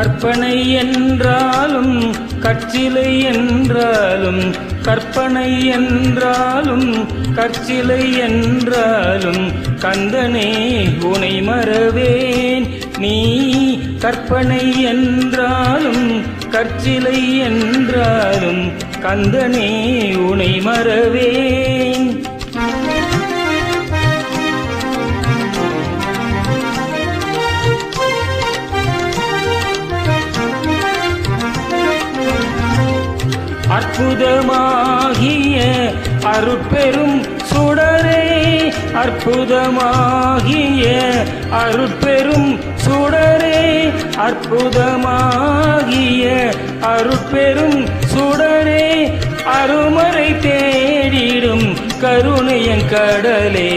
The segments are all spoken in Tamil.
கற்பனை என்றாலும் கற்சிலை என்றாலும் கற்பனை என்றாலும் கற்சிலை என்றாலும் கந்தனே உனை மறவேன். நீ கற்பனை என்றாலும் கற்சிலை என்றாலும் கந்தனே உனை மறவேன். அற்புதமாகிய அருட்பெரும் சுடரே, அற்புதமாகிய அருட்பெரும் சுடரே, அற்புதமாகிய அருட்பெரும் சுடரே, அருமறை தேடிடும் கருணையங்கடலே,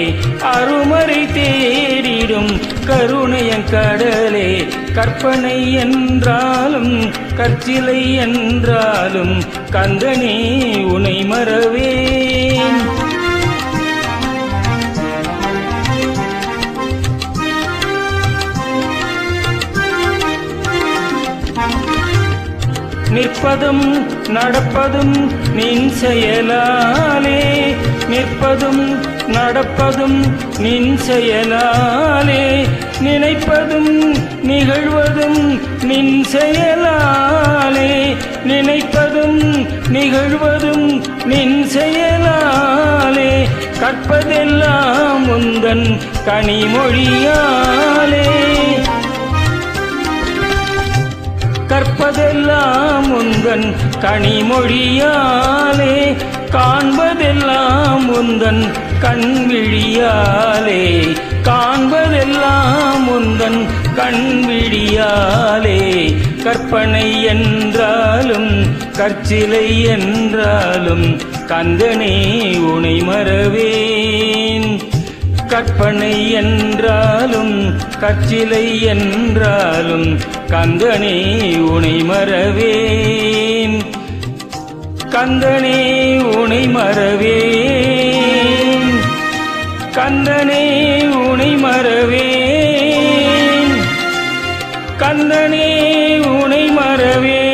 அருமறை தேடிடும் கருணையங்கடலே. கற்பனை என்றாலும் கற்சிலை என்றாலும் கந்தனே உனை மறவேன். நிற்பதும் நடப்பதும் நின் செயலாலே, நிற்பதும் நடப்பதும் நின் செயலாலே, நினைப்பதும் நிகழ்வதும் நின் செயலாலே, நினைப்பதும் நிகழ்வதும் நின் செயலாலே. கற்பதெல்லாம் உந்தன் கனிமொழியாலே, கற்பதெல்லாம் உந்தன் கனிமொழியாலே, காண்பதெல்லாம் உந்தன் கண்விழியாலே, காண்பதெல்லாம் உந்தன் கண்விழியாலே. கற்பனை என்றாலும் கற்சிலை என்றாலும் கந்தனே உனை மறவேன். கற்பனை என்றாலும் கற்சிலை என்றாலும் கந்தனே உனை மறவேன். கந்தனே உனை மறவேன். கந்தனே உனை மறவேன். கந்தனே உனை மறவேன்.